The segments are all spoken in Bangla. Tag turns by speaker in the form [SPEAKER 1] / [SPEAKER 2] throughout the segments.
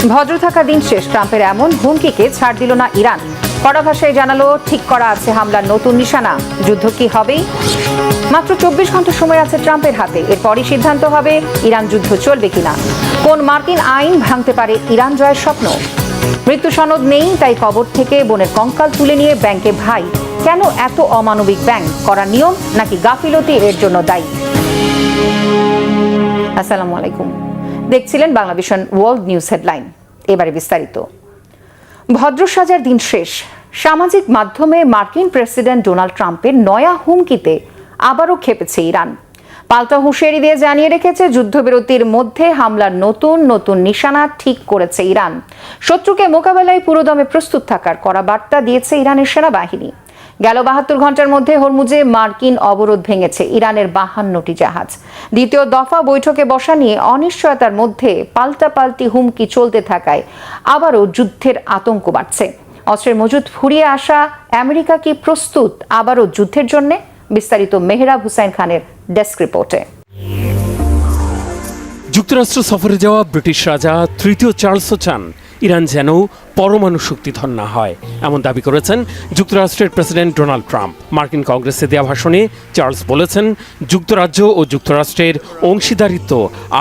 [SPEAKER 1] ভদ্র থাকা দিন শেষ, ট্রাম্পের এমন হুমকিকে ছাড় দিল না ইরান। কড়া ভাষায় জানালো, ঠিক করা আছে হামলার নতুন নিশানা। যুদ্ধ কি হবেই? মাত্র 24 ঘন্টা সময় আছে ট্রাম্পের হাতে। এরপরই সিদ্ধান্ত হবে ইরান যুদ্ধ চলবে কিনা। কোন মার্কিন আইন ভাঙতে পারে ইরান জয়ের স্বপ্ন? মৃত্যু সনদ নেই, তাই কবর থেকে বোনের কঙ্কাল তুলে নিয়ে ব্যাংকে ভাই। কেন এত অমানবিক ব্যাংক? করার নিয়ম নাকি গাফিলতি এর জন্য দায়ী? আসসালামু আলাইকুম, দেখছিলেন বাংলাভিশন ওয়ার্ল্ড নিউজ হেডলাইন। এবারে বিস্তারিত। ভদ্র সাজার দিন শেষ। সামাজিক মাধ্যমে মার্কিন প্রেসিডেন্ট ডোনাল্ড ট্রাম্পের নয়া হুমকিতে আবারও ক্ষেপেছে ইরান। পাল্টা হুঁশিয়ারি দিয়ে জানিয়ে রেখেছে, যুদ্ধবিরতির মধ্যে হামলার নতুন নতুন নিশানা ঠিক করেছে ইরান। শত্রুকে মোকাবেলায় পুরোদমে প্রস্তুত থাকার কড়া বার্তা দিয়েছে ইরানের সেনাবাহিনী। গেল 72 ঘন্টার মধ্যে হরমুজে মার্কিন অবরোধ ভেঙেছে ইরানের 52টি জাহাজ। দ্বিতীয় দফা বৈঠকে বসা নিয়ে অনিশ্চয়তার মধ্যে পাল্টাপাল্টি হুমকি চলতে থাকায় আবারও যুদ্ধের আতঙ্ক বাড়ছে। অস্ত্রের মজুদ ফুরিয়ে আসা আমেরিকা কি প্রস্তুত আবারও যুদ্ধের জন্য? বিস্তারিত মেহরাব হুসাইন খানের ডেস্ক রিপোর্টে।
[SPEAKER 2] যুক্তরাষ্ট্র সফরে যাওয়া ব্রিটিশ রাজা তৃতীয় চার্লসও চান ইরান যেন পরমাণু শক্তিধর না হয়, এমন দাবি করেছেন যুক্তরাষ্ট্রের প্রেসিডেন্ট ডোনাল্ড ট্রাম্প। মার্কিন কংগ্রেসে দেওয়া ভাষণে চার্লস বলেছেন, যুক্তরাজ্য ও যুক্তরাষ্ট্রের অংশীদারিত্ব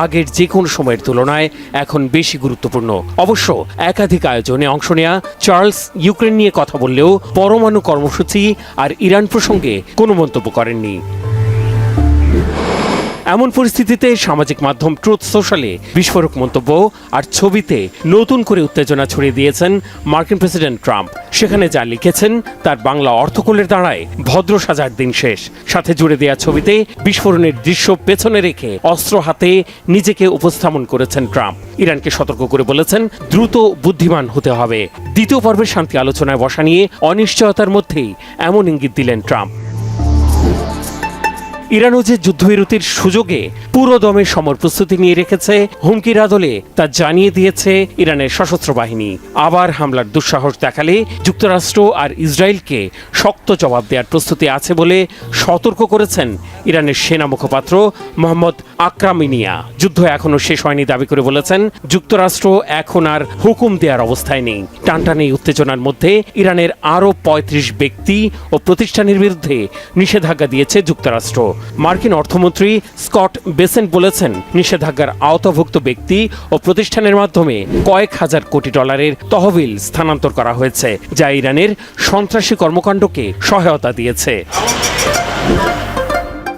[SPEAKER 2] আগের যে কোনো সময়ের তুলনায় এখন বেশি গুরুত্বপূর্ণ। অবশ্য একাধিক আয়োজনে অংশ নেয়া চার্লস ইউক্রেন নিয়ে কথা বললেও পরমাণু কর্মসূচি আর ইরান প্রসঙ্গে কোনো মন্তব্য করেননি। এমন পরিস্থিতিতে সামাজিক মাধ্যম ট্রুথ সোশ্যালে বিস্ফোরক মন্তব্য আর ছবিতে নতুন করে উত্তেজনা ছড়িয়ে দিয়েছেন মার্কিন প্রেসিডেন্ট ট্রাম্প। সেখানে যা লিখেছেন তার বাংলা অর্থকূলের দাঁড়ায় ভদ্র সাজার দিন শেষ। সাথে জুড়ে দেওয়া ছবিতে বিস্ফোরণের দৃশ্য পেছনে রেখে অস্ত্র হাতে নিজেকে উপস্থাপন করেছেন ট্রাম্প। ইরানকে সতর্ক করে বলেছেন, দ্রুত বুদ্ধিমান হতে হবে। দ্বিতীয় পর্বের শান্তি আলোচনায় বসা নিয়ে অনিশ্চয়তার মধ্যেই এমন ইঙ্গিত দিলেন ট্রাম্প। ইরানও যে যুদ্ধবিরতির সুযোগে পুরো দমে সমর প্রস্তুতি নিয়ে রেখেছে, হুমকির আদলে তা জানিয়ে দিয়েছে ইরানের সশস্ত্র বাহিনী। আবার হামলার দুঃসাহস দেখালে যুক্তরাষ্ট্র আর ইসরায়েলকে শক্ত জবাব দেওয়ার প্রস্তুতি আছে বলে সতর্ক করেছেন ইরানের সেনা মুখপাত্র মোহাম্মদ আকরামিনিয়া। যুদ্ধ এখনো শেষ হয়নি দাবি করে বলেছেন, যুক্তরাষ্ট্র এখন আর হুকুম দেওয়ার অবস্থায় নেই। টানটানি উত্তেজনার মধ্যে ইরানের আরও 35 ব্যক্তি ও প্রতিষ্ঠানের বিরুদ্ধে নিষেধাজ্ঞা দিয়েছে যুক্তরাষ্ট্র। মার্কিন অর্থমন্ত্রী স্কট বেসেন্ট বলেছেন, নিষেধাজ্ঞার আওতাভুক্ত ব্যক্তি ও প্রতিষ্ঠানের মাধ্যমে কয়েক হাজার কোটি ডলারের তহবিল স্থানান্তর করা হয়েছে, যা ইরানের সন্ত্রাসী কর্মকাণ্ডকে সহায়তা দিয়েছে।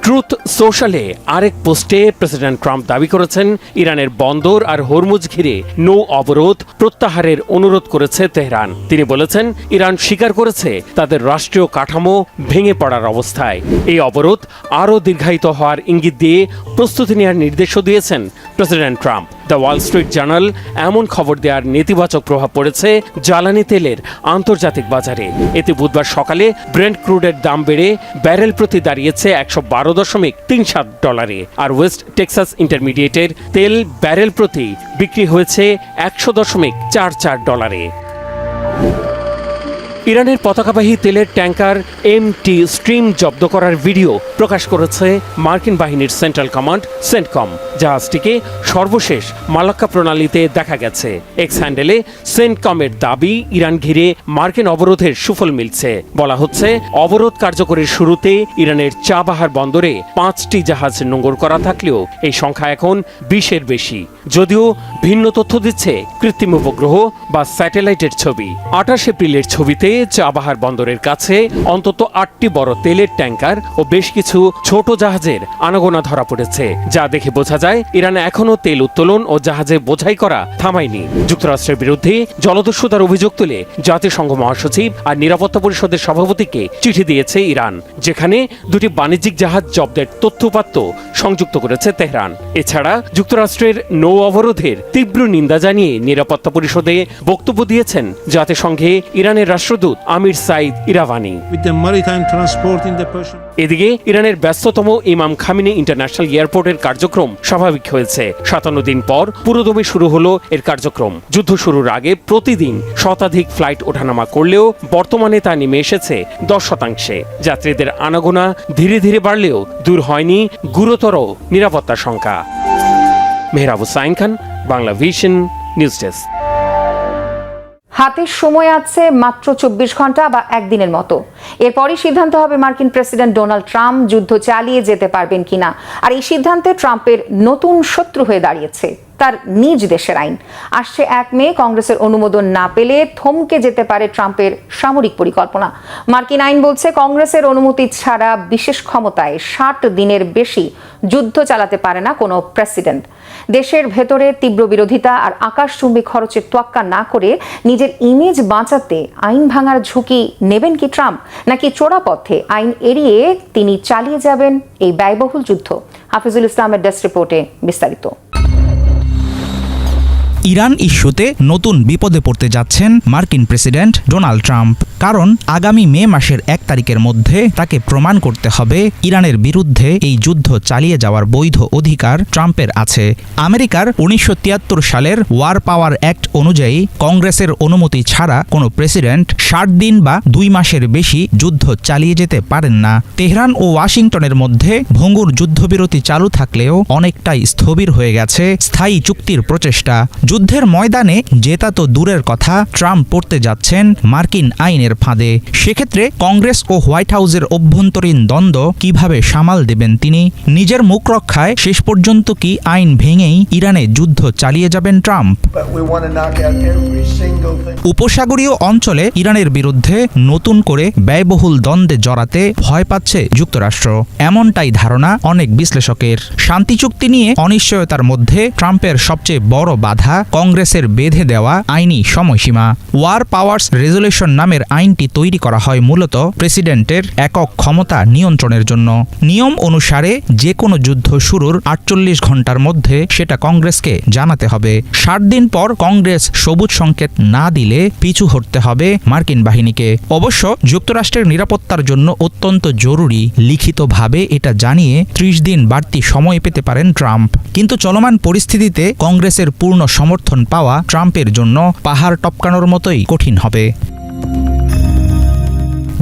[SPEAKER 2] ট্রুথ সোশ্যালে আরেক পোস্টে প্রেসিডেন্ট ট্রাম্প দাবি করেছেন, ইরানের বন্দর আর হরমুজ ঘিরে নৌ অবরোধ প্রত্যাহারের অনুরোধ করেছে তেহরান। তিনি বলেছেন, ইরান স্বীকার করেছে তাদের রাষ্ট্রীয় কাঠামো ভেঙে পড়ার অবস্থায়। এই অবরোধ আরও দীর্ঘায়িত হওয়ার ইঙ্গিত দিয়ে প্রস্তুতি নেওয়ার নির্দেশও দিয়েছেন president Trump. The Wall Street journal এমন খবর দেওয়ার নেতিবাচক প্রভাব পড়েছে জ্বালানি তেলের আন্তর্জাতিক বাজারে। এতে বুধবার সকালে ব্রেন্ট ক্রুডের দাম বেড়ে ব্যারেল প্রতি দাঁড়িয়েছে $112.37, আর ওয়েস্ট টেক্সাস ইন্টারমিডিয়েটের তেল ব্যারেল প্রতি বিক্রি হয়েছে $100.44। ইরানের পতাকাবাহী তেলের ট্যাঙ্কার MT স্ট্রিম জব্দ করার ভিডিও প্রকাশ করেছে মার্কিন বাহিনীর সেন্ট্রাল কমান্ড সেন্টকম। জাহাজটিকে সর্বশেষ মালাক্কা প্রণালীতে দেখা গেছে। এক্স হ্যান্ডেলে সেন্টকমের দাবি, ইরান ঘিরে মার্কিন অবরোধের সুফল মিলছে। বলা হচ্ছে, অবরোধ কার্যকরের শুরুতে ইরানের চাবাহার বন্দরে 5টি জাহাজ নোঙর করা থাকলেও এই সংখ্যা এখন 20-এর বেশি। যদিও ভিন্ন তথ্য দিচ্ছে কৃত্রিম উপগ্রহ বা স্যাটেলাইটের ছবি। 28 এপ্রিলের ছবিতে চাবাহার বন্দরের কাছে অন্তত 8টি বড় তেলের ট্যাঙ্কার ও বেশ কিছু ছোট জাহাজের আনাগোনা ধরা পড়েছে, যা দেখে বোঝা যায় ইরান এখনো তেল উত্তোলন ও জাহাজে বোঝাই করা থামায়নি। যুক্তরাষ্ট্রের বিরুদ্ধে জলদস্যুতার অভিযোগ তুলে জাতিসংঘ মহাসচিব আর নিরাপত্তা পরিষদের সভাপতিকে চিঠি দিয়েছে ইরান, যেখানে 2টি বাণিজ্যিক জাহাজ জব্দের তথ্যপাত্র সংযুক্ত করেছে তেহরান। এছাড়া যুক্তরাষ্ট্রের নৌ অবরোধের তীব্র নিন্দা জানিয়ে নিরাপত্তা পরিষদে বক্তব্য দিয়েছেন জাতিসংঘে ইরানের রাষ্ট্রদূত আমির সাইদ ইরাভানি। এদিকে ইরানের ব্যস্ততম ইমাম খামেনি ইন্টারন্যাশনাল এয়ারপোর্টের কার্যক্রম স্বাভাবিক হয়েছে। 57 দিন পর পুরোদমে শুরু হলো এর কার্যক্রম। যুদ্ধ শুরুর আগে প্রতিদিন শতাধিক ফ্লাইট ওঠানামা করলেও বর্তমানে তা নেমে এসেছে 10%। যাত্রীদের আনাগোনা ধীরে ধীরে বাড়লেও দূর হয়নি গুরুতর নিরাপত্তা শঙ্কা। Mehrab Hussain Khan, Banglavision news desk.
[SPEAKER 1] হাতে সময় আছে মাত্র 24 ঘন্টা বা একদিনের মতো। এরপরই সিদ্ধান্ত হবে মার্কিন প্রেসিডেন্ট ডোনাল্ড ট্রাম্প যুদ্ধ চালিয়ে যেতে পারবেন কিনা। আর এই সিদ্ধান্তে ট্রাম্পের নতুন শত্রু হয়ে দাঁড়িয়েছে তার নিজ দেশের আইন। আসছে 1 মে কংগ্রেসের অনুমোদন না পেলে থমকে যেতে পারে ট্রাম্পের সামরিক পরিকল্পনা। মার্কিন আইন বলছে কংগ্রেসের অনুমতি ছাড়া বিশেষ ক্ষমতায় 60 দিনের বেশি যুদ্ধ চালাতে পারে না কোনো প্রেসিডেন্ট। দেশের ভেতরে তীব্র বিরোধিতা আর আকাশচুম্বী খরচের তোয়াক্কা না করে নিজের ইমেজ বাঁচাতে আইন ভাঙার ঝুঁকি নেবেন কি ট্রাম্প, নাকি চোরাপথে আইন এড়িয়ে তিনি চালিয়ে যাবেন এই ব্যয়বহুল যুদ্ধ? হাফিজুল ইসলামের ডেস্ক রিপোর্টে বিস্তারিত।
[SPEAKER 3] ইরান ইস্যুতে নতুন বিপদে পড়তে যাচ্ছেন মার্কিন প্রেসিডেন্ট ডোনাল্ড ট্রাম্প। কারণ আগামী মে মাসের 1 তারিখের মধ্যে তাকে প্রমাণ করতে হবে ইরানের বিরুদ্ধে এই যুদ্ধ চালিয়ে যাওয়ার বৈধ অধিকার ট্রাম্পের আছে। আমেরিকার 1973 সালের ওয়ার পাওয়ার অ্যাক্ট অনুযায়ী কংগ্রেসের অনুমতি ছাড়া কোনো প্রেসিডেন্ট 60 দিন বা 2 মাসের বেশি যুদ্ধ চালিয়ে যেতে পারেন না। তেহরান ও ওয়াশিংটনের মধ্যে ভঙ্গুর যুদ্ধবিরতি চালু থাকলেও অনেকটাই স্থবির হয়ে গেছে স্থায়ী চুক্তির প্রচেষ্টা। যুদ্ধের ময়দানে জেতা তো দূরের কথা, ট্রাম্প পড়তে যাচ্ছেন মার্কিন আইনের ফাঁদে। সেক্ষেত্রে কংগ্রেস ও হোয়াইট হাউসের অভ্যন্তরীণ দ্বন্দ্ব কিভাবে সামাল দেবেন তিনি? নিজের মুখ রক্ষায় শেষ পর্যন্ত কি আইন ভেঙেই ইরানে যুদ্ধ চালিয়ে যাবেন ট্রাম্প? উপসাগরীয় অঞ্চলে ইরানের বিরুদ্ধে নতুন করে ব্যয়বহুল দ্বন্দ্বে জড়াতে ভয় পাচ্ছে যুক্তরাষ্ট্র, এমনটাই ধারণা অনেক বিশ্লেষকের। শান্তি চুক্তি নিয়ে অনিশ্চয়তার মধ্যে ট্রাম্পের সবচেয়ে বড় বাধা কংগ্রেসের বেঁধে দেওয়া আইনি সময়সীমা। ওয়ার পাওয়ার্স রেজুলেশন নামের আইনটি তৈরি করা হয় মূলত প্রেসিডেন্টের একক ক্ষমতা নিয়ন্ত্রণের জন্য। নিয়ম অনুসারে যে কোনো যুদ্ধ শুরুর 48 ঘন্টার মধ্যে সেটা কংগ্রেসকে জানাতে হবে। 60 দিন পর কংগ্রেস সবুজ সংকেত না দিলে পিছু হটতে হবে মার্কিন বাহিনীকে। অবশ্য যুক্তরাষ্ট্রের নিরাপত্তার জন্য অত্যন্ত জরুরি লিখিতভাবে এটা জানিয়ে 30 দিন বাড়তি সময় পেতে পারেন ট্রাম্প। কিন্তু চলমান পরিস্থিতিতে কংগ্রেসের পূর্ণ সমর্থন পাওয়া ট্রাম্পের জন্য পাহাড় টপকানোর মতোই কঠিন হবে।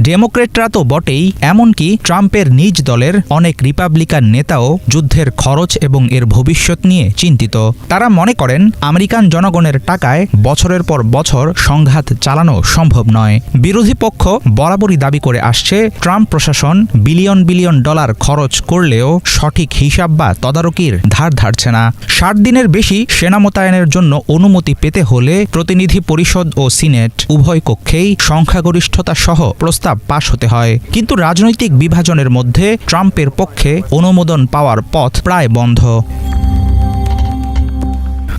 [SPEAKER 3] ডেমোক্রেটরা তো বটেই, এমনকি ট্রাম্পের নিজ দলের অনেক রিপাবলিকান নেতাও যুদ্ধের খরচ এবং এর ভবিষ্যৎ নিয়ে চিন্তিত। তারা মনে করেন আমেরিকান জনগণের টাকায় বছরের পর বছর সংঘাত চালানো সম্ভব নয়। বিরোধী পক্ষ বরাবরই দাবি করে আসছে ট্রাম্প প্রশাসন বিলিয়ন বিলিয়ন ডলার খরচ করলেও সঠিক হিসাব বা তদারকির ধার ধারছে না। 60 দিনের বেশি সেনা মোতায়েনের জন্য অনুমতি পেতে হলে প্রতিনিধি পরিষদ ও সিনেট উভয় কক্ষেই সংখ্যাগরিষ্ঠতা সহ প্রস্তাব পাশ হতে হয়। কিন্তু রাজনৈতিক বিভাজনের মধ্যে ট্রাম্পের পক্ষে অনুমোদন পাওয়ার পথ প্রায় বন্ধ।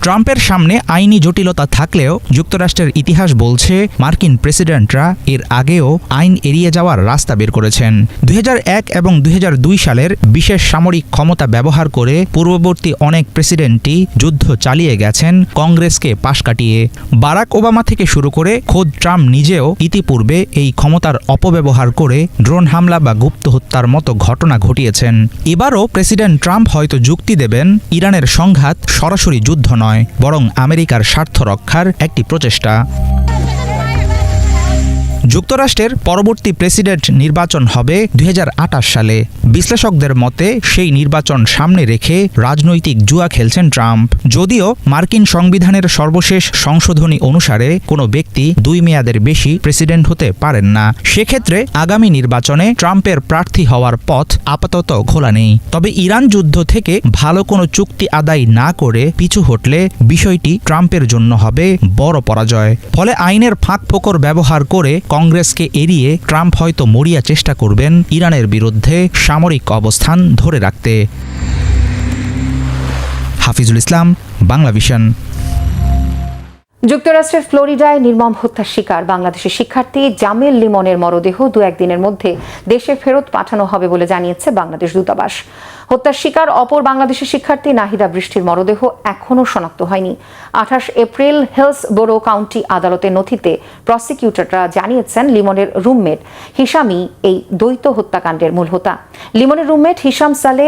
[SPEAKER 3] ট্রাম্পের সামনে আইনি জটিলতা থাকলেও যুক্তরাষ্ট্রের ইতিহাস বলছে মার্কিন প্রেসিডেন্টরা এর আগেও আইন এড়িয়ে যাওয়ার রাস্তা বের করেছেন। 2001 এবং 2002 সালের বিশেষ সামরিক ক্ষমতা ব্যবহার করে পূর্ববর্তী অনেক প্রেসিডেন্টই যুদ্ধ চালিয়ে গেছেন কংগ্রেসকে পাশ কাটিয়ে। বারাক ওবামা থেকে শুরু করে খোদ ট্রাম্প নিজেও ইতিপূর্বে এই ক্ষমতার অপব্যবহার করে ড্রোন হামলা বা গুপ্ত হত্যার মতো ঘটনা ঘটিয়েছেন। এবারও প্রেসিডেন্ট ট্রাম্প হয়তো যুক্তি দেবেন ইরানের সংঘাত সরাসরি যুদ্ধ নয়, বরং আমেরিকার স্বার্থ রক্ষার একটি প্রচেষ্টা। যুক্তরাষ্ট্রের পরবর্তী প্রেসিডেন্ট নির্বাচন হবে 2028 সালে। বিশ্লেষকদের মতে সেই নির্বাচন সামনে রেখে রাজনৈতিক জুয়া খেলছেন ট্রাম্প। যদিও মার্কিন সংবিধানের সর্বশেষ সংশোধনী অনুসারে কোনো ব্যক্তি 2 মেয়াদের বেশি প্রেসিডেন্ট হতে পারেন না। সেক্ষেত্রে আগামী নির্বাচনে ট্রাম্পের প্রার্থী হওয়ার পথ আপাতত খোলা নেই। তবে ইরান যুদ্ধ থেকে ভালো কোনো চুক্তি আদায় না করে পিছু হটলে বিষয়টি ট্রাম্পের জন্য হবে বড় পরাজয়। ফলে আইনের ফাঁকফোকর ব্যবহার করে কংগ্রেসকে এড়িয়ে ট্রাম্প হয়তো মরিয়া চেষ্টা করবেন ইরানের বিরুদ্ধে সামরিক অবস্থান ধরে রাখতে। হাফিজুল ইসলাম, বাংলাভিশন।
[SPEAKER 1] যুক্তরাষ্ট্রের ফ্লোরিডায় নির্মম হত্যার শিকার বাংলাদেশের শিক্ষার্থী জামিল লিমনের মরদেহ 2-1 দিনের মধ্যে দেশে ফেরত পাঠানো হবে বলে জানিয়েছে বাংলাদেশ দূতাবাস। হত্যার শিকার অপর বাংলাদেশের শিক্ষার্থী নাহিদা বৃষ্টির মরদেহ এখনও শনাক্ত হয়নি। 28 এপ্রিল হিলসবোরো কাউন্টি আদালতের নথিতে প্রসিকিউটররা জানিয়েছেন লিমনের রুমমেট হিসামই এই দ্বৈত হত্যাকাণ্ডের মূল হোতা। লিমনের রুমমেট হিসাম সালে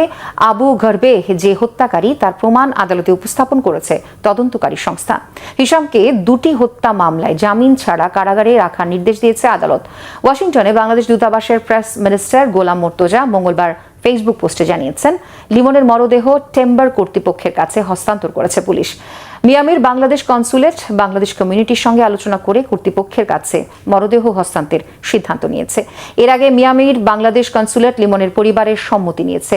[SPEAKER 1] আবু গরবেহ যে হত্যাকারী তার প্রমাণ আদালতে উপস্থাপন করেছে তদন্তকারী সংস্থা। হিসামকে 2টি হত্যা মামলায় জামিন ছাড়া কারাগারে রাখার নির্দেশ দিয়েছে আদালত। ওয়াশিংটনে বাংলাদেশ দূতাবাসের প্রেস মিনিস্টার গোলাম মোর্তজা মঙ্গলবার ফেসবুক পোস্টে জানিয়েছেন, লিমনের মরদেহ টেম্বার কর্তৃপক্ষের কাছে হস্তান্তর করেছে পুলিশ। মিয়ামির বাংলাদেশ কনসুলেট বাংলাদেশ কমিউনিটির সঙ্গে আলোচনা করে কর্তৃপক্ষের কাছে মরদেহ হস্তান্তরের সিদ্ধান্ত নিয়েছে। এর আগে মিয়ামির বাংলাদেশ কনসুলেট লিমনের পরিবারের সম্মতি নিয়েছে।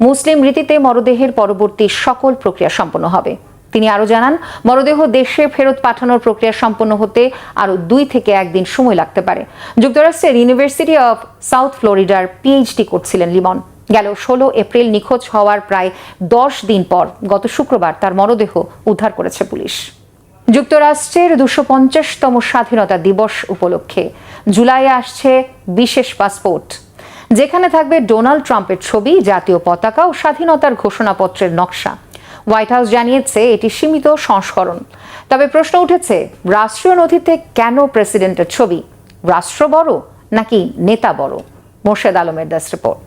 [SPEAKER 1] মুসলিম রীতিতে মরদেহের পরবর্তী সকল প্রক্রিয়া সম্পন্ন হবে। তিনি আরও জানান, মরদেহ দেশে ফেরত পাঠানোর প্রক্রিয়া সম্পন্ন হতে আরও 2 থেকে 1 দিন সময় লাগতে পারে। যুক্তরাষ্ট্রের ইউনিভার্সিটি অব সাউথ ফ্লোরিডার পিএইচডি করছিলেন লিমন। গেল 16 এপ্রিল নিখোঁজ হওয়ার প্রায় 10 দিন পর গত শুক্রবার তার মরদেহ উদ্ধার করেছে পুলিশ। যুক্তরাষ্ট্রের 250তম স্বাধীনতা দিবস উপলক্ষে জুলাইয়ে আসছে বিশেষ পাসপোর্ট, যেখানে থাকবে ডোনাল্ড ট্রাম্পের ছবি, জাতীয় পতাকা ও স্বাধীনতার ঘোষণাপত্রের নকশা। হোয়াইট হাউস জানিয়েছে এটি সীমিত সংস্করণ। তবে প্রশ্ন উঠেছে, রাষ্ট্রীয় নথিতে কেন প্রেসিডেন্টের ছবি? রাষ্ট্র বড় নাকি নেতা বড়? মোর্শেদ আলমের ডেস্ক রিপোর্ট।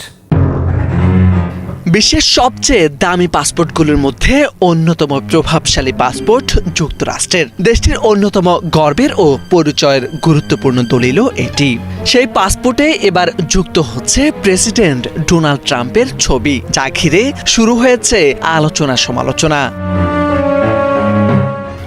[SPEAKER 4] বিশ্বের সবচেয়ে দামি পাসপোর্টগুলোর মধ্যে অন্যতম প্রভাবশালী পাসপোর্ট যুক্তরাষ্ট্রের। দেশটির অন্যতম গর্বের ও পরিচয়ের গুরুত্বপূর্ণ দলিলও এটি। সেই পাসপোর্টে এবার যুক্ত হচ্ছে প্রেসিডেন্ট ডোনাল্ড ট্রাম্পের ছবি, যা ঘিরে শুরু হয়েছে আলোচনা সমালোচনা।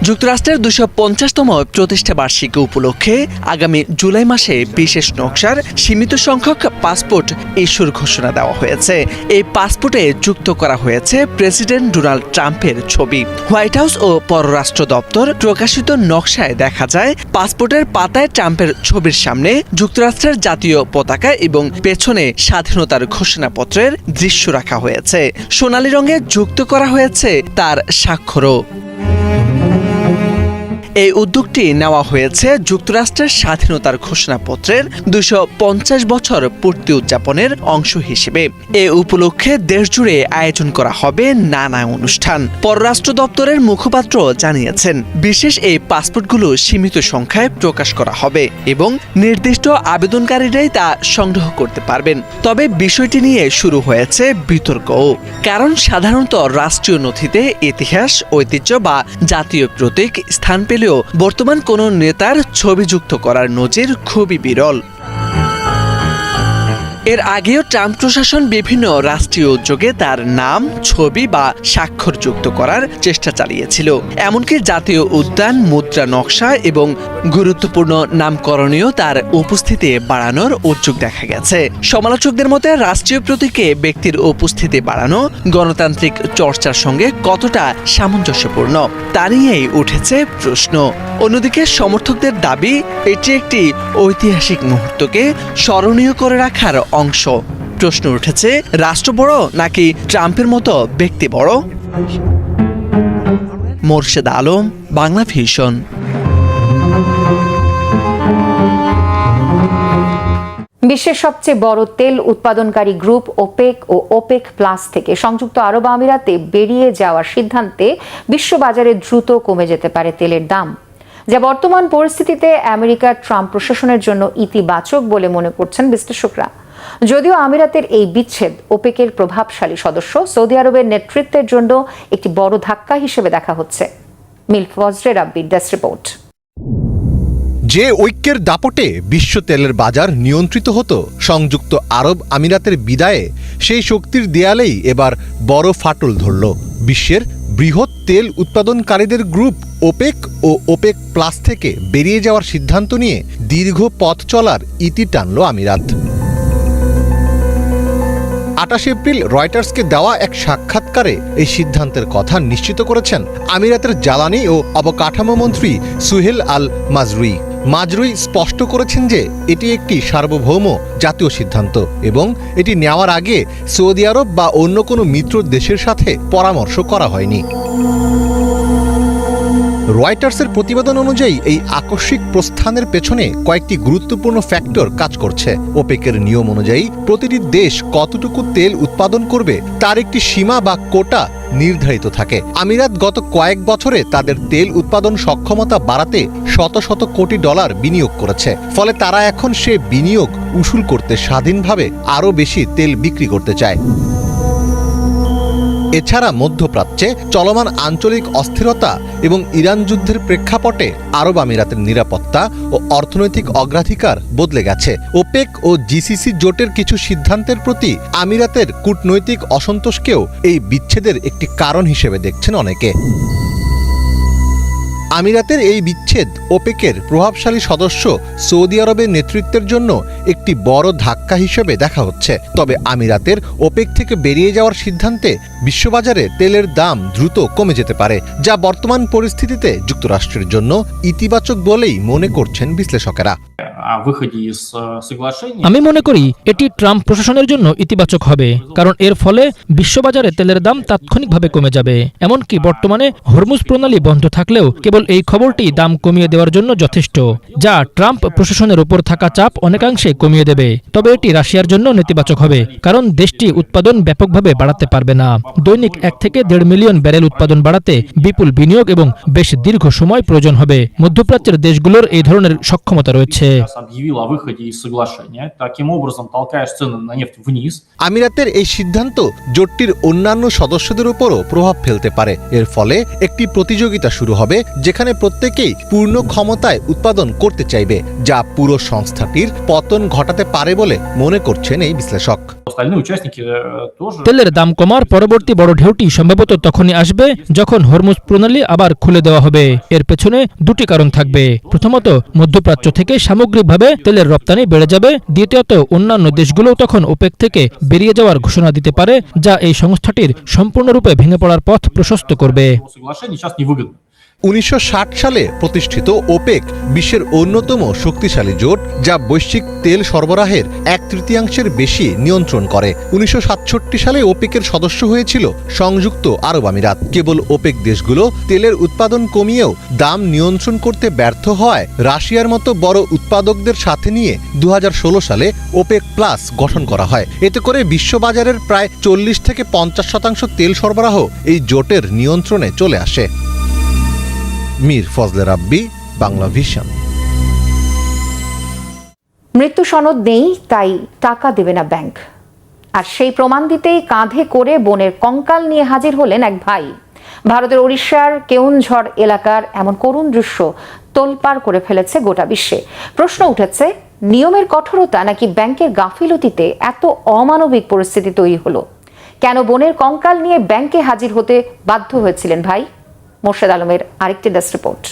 [SPEAKER 4] যুক্তরাষ্ট্রের 250তম প্রতিষ্ঠা বার্ষিকী উপলক্ষে আগামী জুলাই মাসে বিশেষ নকশার সীমিত সংখ্যক পাসপোর্ট ইস্যুর ঘোষণা দেওয়া হয়েছে। এই পাসপোর্টে যুক্ত করা হয়েছে প্রেসিডেন্ট ডোনাল্ড ট্রাম্পের ছবি। হোয়াইট হাউস ও পররাষ্ট্র দপ্তর প্রকাশিত নকশায় দেখা যায়, পাসপোর্টের পাতায় ট্রাম্পের ছবির সামনে যুক্তরাষ্ট্রের জাতীয় পতাকা এবং পেছনে স্বাধীনতার ঘোষণাপত্রের দৃশ্য রাখা হয়েছে। সোনালী রঙে যুক্ত করা হয়েছে তার স্বাক্ষরও। এই উদ্যোগটি নেওয়া হয়েছে যুক্তরাষ্ট্রের স্বাধীনতার ঘোষণাপত্রের 250 বছর পূর্তি উদযাপনের অংশ হিসেবে। এ উপলক্ষে দেশজুড়ে আয়োজন করা হবে নানা অনুষ্ঠান। পররাষ্ট্র দপ্তরের মুখপাত্র জানিয়েছেন, বিশেষ এই পাসপোর্টগুলো সীমিত সংখ্যায় প্রকাশ করা হবে এবং নির্দিষ্ট আবেদনকারীরাই তা সংগ্রহ করতে পারবেন। তবে বিষয়টি নিয়ে শুরু হয়েছে বিতর্কও, কারণ সাধারণত রাষ্ট্রীয় নথিতে ইতিহাস, ঐতিহ্য বা জাতীয় প্রতীক স্থান পেলে বর্তমান কোন নেতার ছবি যুক্ত করার নজির খুবই বিরল। এর আগেও ট্রাম্প প্রশাসন বিভিন্ন রাষ্ট্রীয় উদ্যোগে তার নাম, ছবি বা স্বাক্ষর যুক্ত করার চেষ্টা চালিয়েছিল। এমনকি জাতীয় উদ্যান, মুদ্রা নকশা এবং গুরুত্বপূর্ণ নামকরণীয় তার উপস্থিতি বাড়ানোর উদ্যোগ দেখা গেছে। সমালোচকদের মতে রাষ্ট্রীয় প্রতীকে ব্যক্তির উপস্থিতি বাড়ানো গণতান্ত্রিক চর্চার সঙ্গে কতটা সামঞ্জস্যপূর্ণ তা নিয়েই উঠেছে প্রশ্ন। অন্যদিকে সমর্থকদের দাবি, এটি একটি ঐতিহাসিক মুহূর্তকে স্মরণীয় করে রাখার অংশ। প্রশ্ন উঠেছে, রাষ্ট্র বড় নাকি ট্রাম্পের মতো ব্যক্তি বড়? মোর্শেদ আলম, বাংলা ভিশন।
[SPEAKER 1] বিশ্বের সবচেয়ে বড় তেল উৎপাদনকারী গ্রুপ ওপেক ও ওপেক প্লাস থেকে সংযুক্ত আরব আমিরাতে বেরিয়ে যাওয়ার সিদ্ধান্তে বিশ্ববাজারে দ্রুত কমে যেতে পারে তেলের দাম, যা বর্তমান পরিস্থিতিতে আমেরিকার ট্রাম্প প্রশাসনের জন্য ইতিবাচক বলে মনে করছেন বিশ্লেষকরা। যদিও আমিরাতের এই বিচ্ছেদ ওপেকের প্রভাবশালী সদস্য সৌদি আরবের নেতৃত্বের জন্য একটি বড় ধাক্কা হিসেবে দেখা হচ্ছে। মিল ফজরে রাব্বির ডেস্ক রিপোর্ট।
[SPEAKER 5] যে ঐক্যের দাপটে বিশ্ব তেলের বাজার নিয়ন্ত্রিত হতো সংযুক্ত আরব আমিরাতের বিদায়ে, সেই শক্তির দেয়ালেই এবার বড় ফাটল ধরল। বিশ্বের বৃহৎ তেল উৎপাদনকারীদের গ্রুপ ওপেক ও ওপেক প্লাস থেকে বেরিয়ে যাওয়ার সিদ্ধান্ত নিয়ে দীর্ঘ পথ চলার ইতি টানল আমিরাত। 28 এপ্রিল রয়টার্সকে দেওয়া এক সাক্ষাৎকারে এই সিদ্ধান্তের কথা নিশ্চিত করেছেন আমিরাতের জ্বালানি ও অবকাঠামো মন্ত্রী সুহেল আল মাজরুই স্পষ্ট করেছেন যে এটি একটি সার্বভৌম জাতীয় সিদ্ধান্ত এবং এটি নেওয়ার আগে সৌদি আরব বা অন্য কোনো মিত্র দেশের সাথে পরামর্শ করা হয়নি। রয়টার্সের প্রতিবেদন অনুযায়ী এই আকস্মিক প্রস্থানের পেছনে কয়েকটি গুরুত্বপূর্ণ ফ্যাক্টর কাজ করছে। ওপেকের নিয়ম অনুযায়ী প্রতিটি দেশ কতটুকু তেল উৎপাদন করবে তার একটি সীমা বা কোটা নির্ধারিত থাকে। আমিরাত গত কয়েক বছরে তাদের তেল উৎপাদন সক্ষমতা বাড়াতে শত শত কোটি ডলার বিনিয়োগ করেছে। ফলে তারা এখন সে বিনিয়োগ উসুল করতে স্বাধীনভাবে আরও বেশি তেল বিক্রি করতে চায়। এছাড়া মধ্যপ্রাচ্যে চলমান আঞ্চলিক অস্থিরতা এবং ইরান যুদ্ধের প্রেক্ষাপটে আরব আমিরাতের নিরাপত্তা ও অর্থনৈতিক অগ্রাধিকার বদলে গেছে। ওপেক ও জিসিসি জোটের কিছু সিদ্ধান্তের প্রতি আমিরাতের কূটনৈতিক অসন্তোষকেও এই বিচ্ছেদের একটি কারণ হিসেবে দেখছেন অনেকে। আমিরাতের এই বিচ্ছেদ ওপেকের প্রভাবশালী সদস্য সৌদি আরবের নেতৃত্বের জন্য একটি বড় ধাক্কা হিসেবে দেখা হচ্ছে। তবে আমিরাতের ওপেক থেকে বেরিয়ে যাওয়ার সিদ্ধান্তে বিশ্ববাজারে তেলের দাম দ্রুত কমে যেতে পারে, যা বর্তমান পরিস্থিতিতে যুক্তরাষ্ট্রের জন্য ইতিবাচক বলেই মনে করছেন বিশ্লেষকেরা।
[SPEAKER 6] আমি মনে করি এটি ট্রাম্প প্রশাসনের জন্য ইতিবাচক হবে, কারণ এর ফলে বিশ্ববাজারে তেলের দাম তাৎক্ষণিকভাবে কমে যাবে। এমনকি বর্তমানে হরমুজ প্রণালী বন্ধ থাকলেও কেবল এই খবরটি দাম কমিয়ে দেওয়ার জন্য যথেষ্ট, যা ট্রাম্প প্রশাসনের উপর থাকা চাপ অনেকাংশে কমিয়ে দেবে। তবে এটি রাশিয়ার জন্য নেতিবাচক হবে, কারণ দেশটি উৎপাদন ব্যাপকভাবে বাড়াতে পারবে না। দৈনিক 1 থেকে 1.5 মিলিয়ন ব্যারেল উৎপাদন বাড়াতে বিপুল বিনিয়োগ এবং বেশ দীর্ঘ সময় প্রয়োজন হবে। মধ্যপ্রাচ্যের দেশগুলোর এই ধরনের সক্ষমতা রয়েছে।
[SPEAKER 5] আমিরাতের এই সিদ্ধান্ত জোটটির অন্যান্য সদস্যদের উপরও প্রভাব ফেলতে পারে। এর ফলে একটি প্রতিযোগিতা শুরু হবে যেখানে প্রত্যেকেই পূর্ণ ক্ষমতায় উৎপাদন করতে চাইবে, যা পুরো সংস্থাটির পতন ঘটাতে পারে বলে মনে করছেন এই বিশ্লেষক।
[SPEAKER 6] তেলের দাম কমার পরবর্তী বড় ঢেউটি সম্ভবত তখনই আসবে যখন হরমুজ প্রণালী আবার খুলে দেওয়া হবে। এর পেছনে দুটি কারণ থাকবে। প্রথমত, মধ্যপ্রাচ্য থেকে সামগ্রিকভাবে তেলের রপ্তানি বেড়ে যাবে। দ্বিতীয়ত, অন্যান্য দেশগুলোও তখন ওপেক থেকে বেরিয়ে যাওয়ার ঘোষণা দিতে পারে, যা এই সংস্থাটির সম্পূর্ণরূপে ভেঙে পড়ার পথ প্রশস্ত করবে।
[SPEAKER 5] 1960 সালে প্রতিষ্ঠিত ওপেক বিশ্বের অন্যতম শক্তিশালী জোট, যা বৈশ্বিক তেল সরবরাহের 1/3 বেশি নিয়ন্ত্রণ করে। 1967 সালে ওপেকের সদস্য হয়েছিল সংযুক্ত আরব আমিরাত। কেবল ওপেক দেশগুলো তেলের উৎপাদন কমিয়েও দাম নিয়ন্ত্রণ করতে ব্যর্থ হয় রাশিয়ার মতো বড় উৎপাদকদের সাথে নিয়ে 2016 সালে ওপেক প্লাস গঠন করা হয়। এতে করে বিশ্ববাজারের প্রায় 40 থেকে 50% তেল সরবরাহ এই জোটের নিয়ন্ত্রণে চলে আসে। মীর ফজলে রাব্বি, বাংলা ভিশন।
[SPEAKER 1] মৃত্যু সনদ নেই, তাই টাকা দেবে না ব্যাংক। আর সেই প্রমাণ দিতেই কাঁধে করে বোনের কঙ্কাল নিয়ে হাজির হলেন এক ভাই। ভারতের ওড়িশার কেওনঝড় এলাকার এমন করুণ দৃশ্য তোলপাড় করে ফেলেছে গোটা বিশ্বে। প্রশ্ন উঠেছে, নিয়মের কঠোরতা নাকি ব্যাংকের গাফিলতিতে এত অমানবিক পরিস্থিতি তৈরি হলো? কেন বোনের কঙ্কাল নিয়ে ব্যাংকে হাজির হতে বাধ্য হয়েছিলেন ভাই? মোর্শেদ আলমের আরেকটি ডেস্ক রিপোর্ট।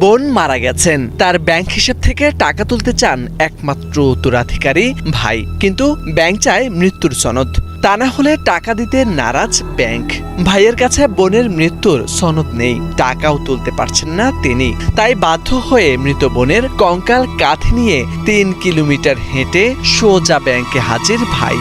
[SPEAKER 4] বোন মারা গেছেন, তার ব্যাংক হিসাব থেকে টাকা তুলতে চান একমাত্র উত্তরাধিকারী ভাই, কিন্তু ব্যাংক চায় মৃত্যুর সনদ। তা না হলে টাকা দিতে নারাজ ব্যাংক। ভাইয়ের কাছে বোনের মৃত্যুর সনদ নেই, টাকাও তুলতে পারছেন না তিনি। তাই বাধ্য হয়ে মৃত বোনের কঙ্কাল কাঁধে নিয়ে 3 কিলোমিটার হেঁটে সোজা ব্যাংকে হাজির ভাই।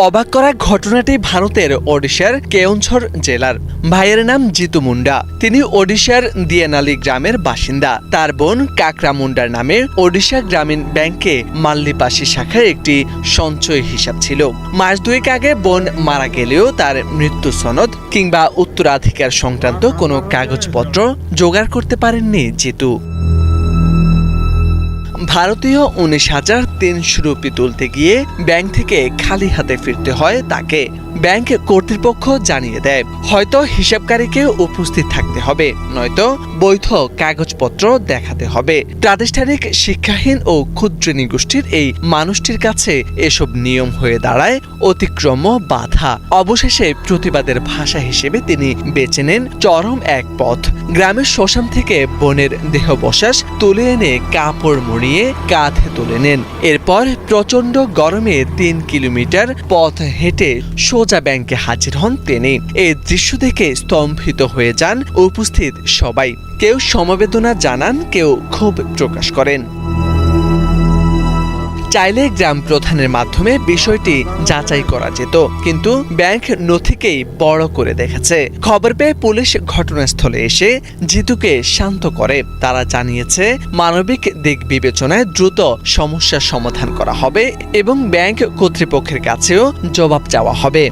[SPEAKER 4] অবাক করা ঘটনাটি ভারতের ওড়িশার কেওনঝড় জেলার। ভাইয়ের নাম জিতু মুন্ডা। তিনি ওড়িশার দিয়ানালি গ্রামের বাসিন্দা। তার বোন কাকরা মুন্ডার নামে ওড়িশা গ্রামীণ ব্যাংকে মাল্লিপাশি শাখায় একটি সঞ্চয় হিসাব ছিল। মাস 2 আগে বোন মারা গেলেও তার মৃত্যু সনদ কিংবা উত্তরাধিকার সংক্রান্ত কোনো কাগজপত্র জোগাড় করতে পারেননি জিতু। ভারতীয় 19,300 রুপি তুলতে গিয়ে ব্যাংক থেকে খালি হাতে ফিরতে হয় তাকে। ব্যাংক কর্তৃপক্ষ জানিয়ে দেয়, হয়তো হিসাবকারীকে উপস্থিত থাকতে হবে, নয়তো বৈধ কাগজপত্র দেখাতে হবে। প্রাতিষ্ঠানিক শিক্ষাহীন ও ক্ষুদ্র গোষ্ঠীর এই মানুষটির কাছে এসব নিয়ম হয়ে দাঁড়ায় অতিক্রম্য বাধা। অবশেষে প্রতিবাদের ভাষা হিসেবে তিনি বেছে নেন চরম এক পথ। গ্রামের শ্মশান থেকে বোনের দেহবশেষ তুলে এনে কাপড় মুড়িয়ে কাঁধে তুলে নেন। এরপর প্রচন্ড গরমে 3 কিলোমিটার পথ হেঁটে সোজা ব্যাংকে হাজির হন তিনি। এই দৃশ্য দেখে স্তম্ভিত হয়ে যান উপস্থিত সবাই। কেউ সমবেদনা জানান, কেউ ক্ষোভ প্রকাশ করেন। চাইলে গ্রাম প্রধানের মাধ্যমে বিষয়টি যাচাই করা যেত, কিন্তু ব্যাংক নথিকেই বড় করে দেখেছে। খবর পেয়ে পুলিশ ঘটনাস্থলে এসে জিতুকে শান্ত করে। তারা জানিয়েছে, মানবিক দিক বিবেচনায় দ্রুত সমস্যার সমাধান করা হবে এবং ব্যাংক কর্তৃপক্ষের কাছেও জবাব চাওয়া হবে।